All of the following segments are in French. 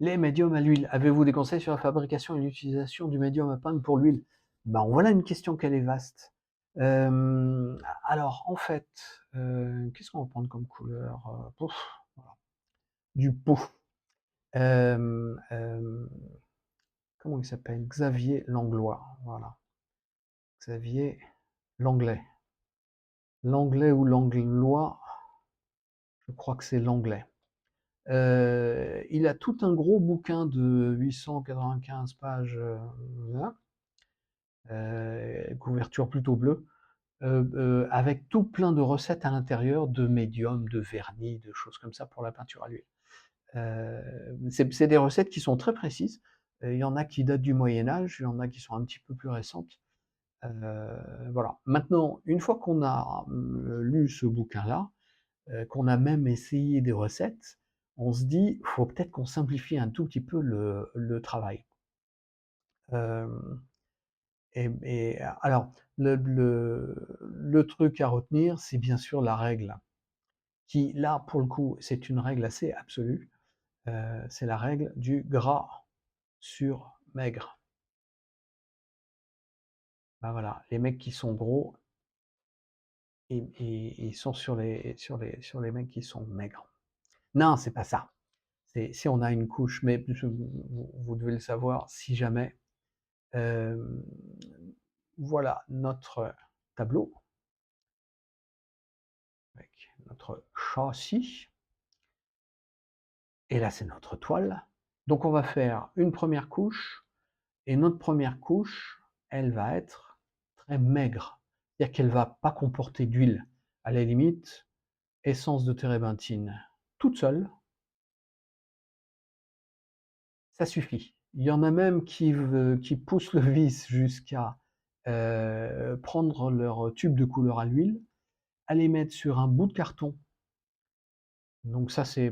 Les médiums à l'huile. Avez-vous des conseils sur la fabrication et l'utilisation du médium à peindre pour l'huile? Ben, voilà une question qu'elle est vaste. Alors en fait, qu'est-ce qu'on va prendre comme couleur? Pouf, voilà, du pot. Comment il s'appelle? Xavier Langlois, voilà. Xavier Langlais. Langlais ou Langlois, je crois que c'est l'anglais. Il a tout un gros bouquin de 895 pages, là, couverture plutôt bleue, avec tout plein de recettes à l'intérieur de médium, de vernis, de choses comme ça pour la peinture à l'huile. C'est des recettes qui sont très précises. Il y en a qui datent du Moyen Âge, il y en a qui sont un petit peu plus récentes. Voilà. Maintenant, une fois qu'on a lu ce bouquin-là, qu'on a même essayé des recettes, on se dit, faut peut-être qu'on simplifie un tout petit peu le travail. Euh, alors, le truc à retenir, c'est bien sûr la règle, qui là, pour le coup, c'est une règle assez absolue. C'est la règle du gras sur maigre. Ben voilà, les mecs qui sont gros, ils sont sur les mecs qui sont maigres. Non, c'est pas ça. C'est si on a une couche, mais vous devez le savoir, si jamais. Euh, voilà notre tableau avec notre châssis. Et là, c'est notre toile. Donc, on va faire une première couche. Et notre première couche, elle va être très maigre. C'est-à-dire qu'elle ne va pas comporter d'huile. À la limite, essence de térébenthine toute seule, ça suffit. Il y en a même qui poussent le vice jusqu'à prendre leur tube de couleur à l'huile, à les mettre sur un bout de carton. Donc ça, c'est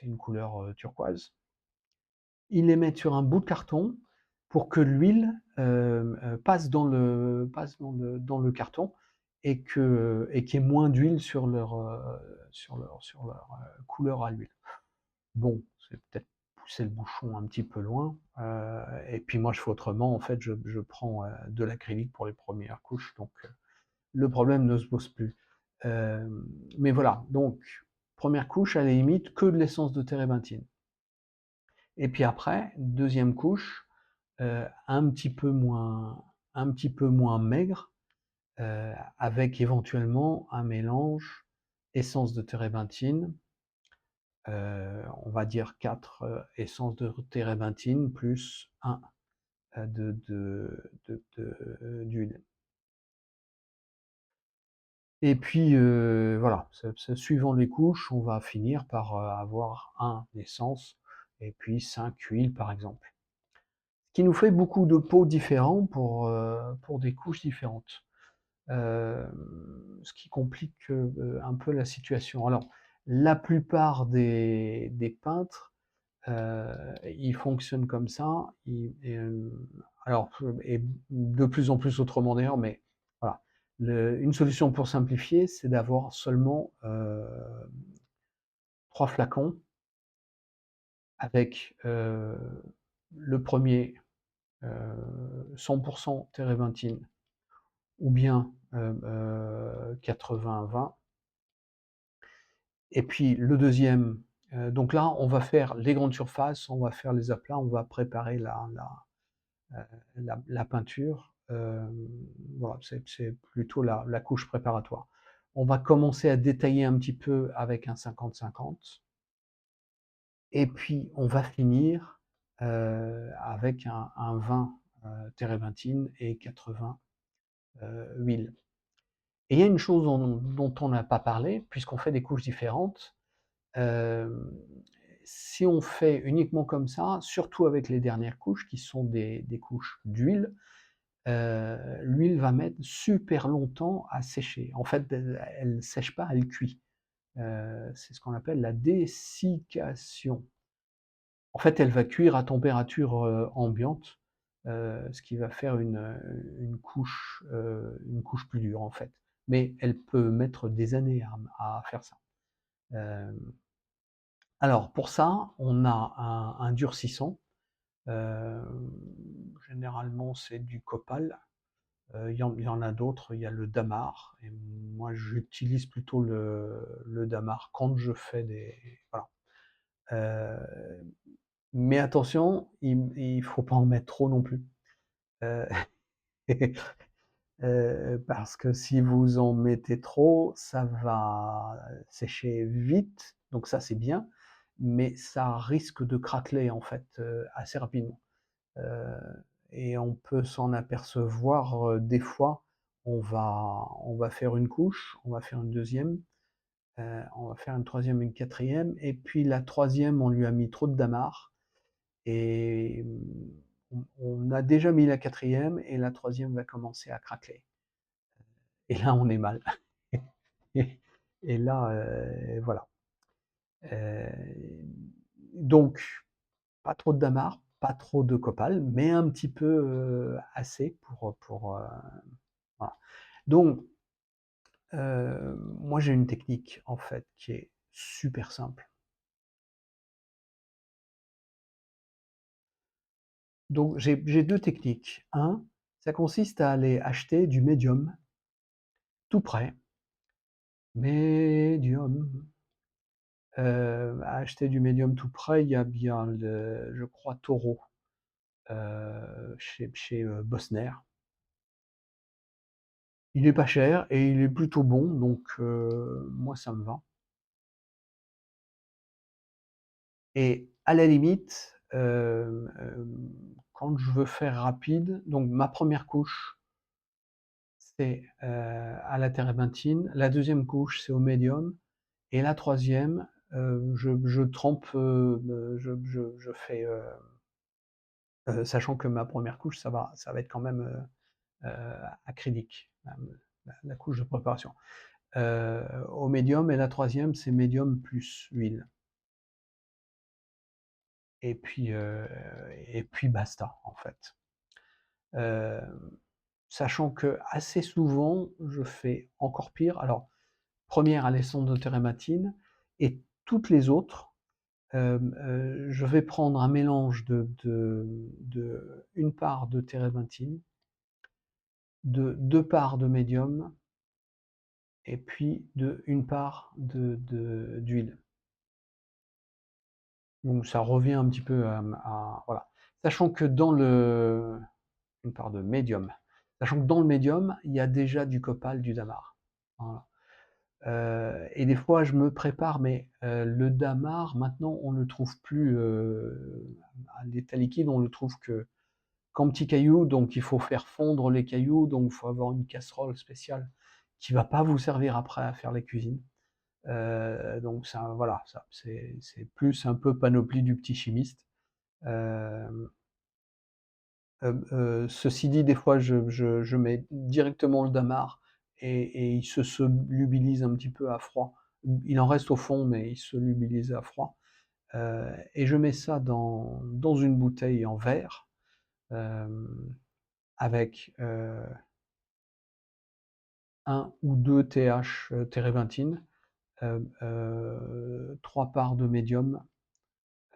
une couleur turquoise. Ils les mettent sur un bout de carton pour que l'huile passe dans le carton et qu'il y ait moins d'huile sur leur couleur à l'huile. Bon, c'est peut-être pousser le bouchon un petit peu loin. Et puis moi, je fais autrement. En fait, je prends de l'acrylique pour les premières couches, donc le problème ne se pose plus. Euh, mais voilà, donc première couche, à la limite, que de l'essence de térébenthine. Et puis après, deuxième couche, un petit peu moins maigre, avec éventuellement un mélange essence de térébenthine, on va dire 4 essences de térébenthine plus 1 d'huile. Et puis voilà, suivant les couches, on va finir par avoir 1 essence et puis 5 huiles par exemple. Ce qui nous fait beaucoup de pots différents pour des couches différentes. Ce qui complique un peu la situation. Alors, la plupart des peintres, ils fonctionnent comme ça. Alors, et de plus en plus autrement d'ailleurs, mais voilà. Une solution pour simplifier, c'est d'avoir seulement 3 flacons avec le premier 100% térébenthine ou bien 80-20. Et puis le deuxième, donc là, on va faire les grandes surfaces, on va faire les aplats, on va préparer la peinture. Voilà, c'est plutôt la couche préparatoire. On va commencer à détailler un petit peu avec un 50-50. Et puis on va finir avec un 20 térébenthine et 80 huile. Et il y a une chose dont on n'a pas parlé, puisqu'on fait des couches différentes. Si on fait uniquement comme ça, surtout avec les dernières couches qui sont des couches d'huile, l'huile va mettre super longtemps à sécher. En fait, elle ne sèche pas, elle cuit. C'est ce qu'on appelle la dessiccation. En fait, elle va cuire à température ambiante, ce qui va faire une couche plus dure en fait. Mais elle peut mettre des années à faire ça. Alors pour ça, on a un durcissant, hem, généralement c'est du copal, il y en a d'autres, il y a le damar et moi j'utilise plutôt le damar quand je fais des voilà. Heu, mais attention, il faut pas en mettre trop non plus. Heu parce que si vous en mettez trop, ça va sécher vite, donc ça c'est bien, mais ça risque de craqueler en fait, assez rapidement. Heu et on peut s'en apercevoir, des fois, on va faire une couche, on va faire une deuxième, on va faire une troisième, une quatrième, et puis la troisième, on lui a mis trop de damarre et on a déjà mis la quatrième et la troisième va commencer à craqueler. Et là, on est mal. Et et là, voilà. Heu, donc pas trop de damarre, pas trop de copal, mais un petit peu, assez pour voilà. Donc, moi j'ai une technique en fait qui est super simple. Donc j'ai 2 techniques. Un, ça consiste à aller acheter du médium, tout prêt, médium. À acheter du médium tout prêt, il y a bien le je crois Toro, chez Bosner. Il est pas cher et il est plutôt bon, donc moi ça me va. Et à la limite, quand je veux faire rapide, donc ma première couche, c'est, à la térébenthine, la deuxième couche, c'est au médium et la troisième, je trempe, je fais, sachant que ma première couche, ça va être quand même, acrylique, la couche de préparation. Au médium, et la troisième, c'est médium plus huile. Et puis, basta, en fait. Sachant que assez souvent, je fais encore pire. Alors, première Alessandro Térématine et toutes les autres, je vais prendre un mélange de 1 part de térébenthine, de 2 parts de médium et puis de 1 part d'huile. Donc ça revient un petit peu à voilà. Sachant que dans le une part de médium. Sachant que dans le médium, il y a déjà du copal, du damar. Voilà. Et des fois, je me prépare, mais le damar, maintenant, on ne le trouve plus à l'état liquide, on le trouve que qu'en petits cailloux, donc il faut faire fondre les cailloux, donc il faut avoir une casserole spéciale qui va pas vous servir après à faire les cuisines. Donc ça, voilà, ça, c'est plus un peu panoplie du petit chimiste. Euh, ceci dit, des fois, je mets directement le damar et il se solubilise un petit peu à froid. Il en reste au fond, mais il se solubilise à froid. Et je mets ça dans une bouteille en verre, hem, avec, 1 ou 2 TH, térébenthine, 3 parts de médium,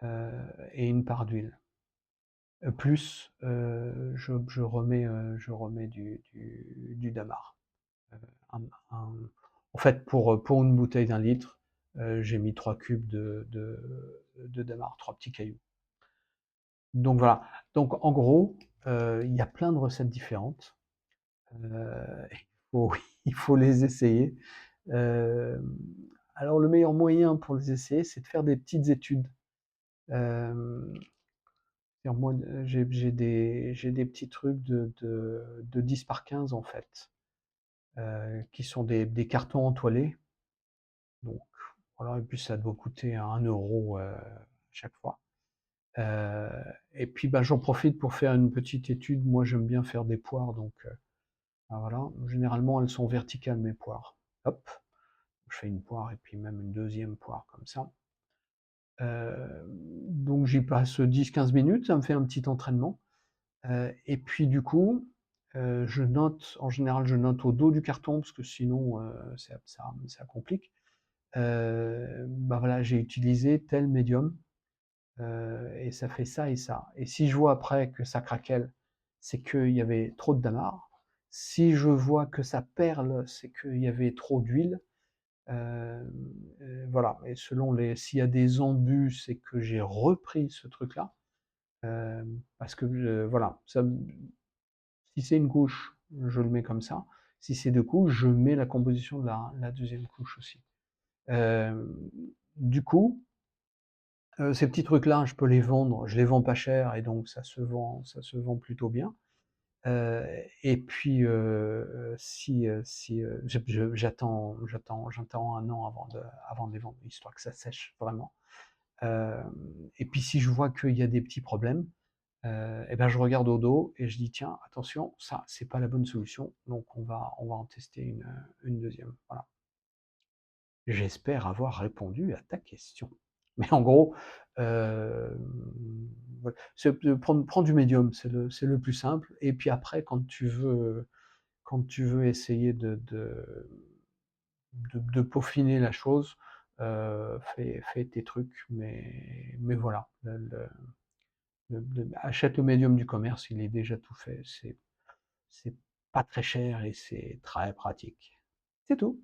heu et 1 part d'huile. Plus, je remets du damar. Heu, un un en fait, pour une bouteille d'1 litre, j'ai mis 3 cubes de damar, 3 petits cailloux. Donc voilà. Donc en gros, il y a plein de recettes différentes. Il faut il faut les essayer. Hem, alors le meilleur moyen pour les essayer, c'est de faire des petites études. Hem, C'est-à-dire moi, j'ai des petits trucs de 10 par 15 en fait, qui sont des cartons entoilés. Donc voilà, et puis ça doit coûter 1 € chaque fois. Heu et puis, bah, j'en profite pour faire une petite étude. Moi, j'aime bien faire des poires, donc bah, voilà. Généralement, elles sont verticales, mes poires. Hop, je fais une poire et puis même une deuxième poire comme ça. Donc j'y passe 10-15 minutes, ça me fait un petit entraînement. Et puis du coup, je note, en général, je note au dos du carton parce que sinon, ça complique. bah, voilà, j'ai utilisé tel médium, et ça fait ça et ça. Et si je vois après que ça craquelle, c'est qu'il y avait trop de damarre. Si je vois que ça perle, c'est qu'il y avait trop d'huile. Voilà, et selon les s'il y a des embûts, c'est que j'ai repris ce truc-là, parce que, voilà, ça si c'est une couche, je le mets comme ça. Si c'est 2 couches, je mets la composition de la 2e couche aussi. Hem, du coup, ces petits trucs-là, je peux les vendre, je les vends pas cher et donc ça se vend plutôt bien. Heu et puis, si j'attends 1 an avant de les vendre, histoire que ça sèche vraiment. Hem et puis si je vois qu'il y a des petits problèmes, et ben, je regarde au dos et je dis: «Tiens, attention, ça, c'est pas la bonne solution, donc on va en tester une 2e». Voilà. J'espère avoir répondu à ta question. Mais en gros, hem, voilà, c'est de prendre du médium, c'est le plus simple et puis après quand tu veux essayer de peaufiner la chose, fais tes trucs, mais voilà, achète le médium du commerce, il est déjà tout fait, c'est pas très cher et c'est très pratique. C'est tout.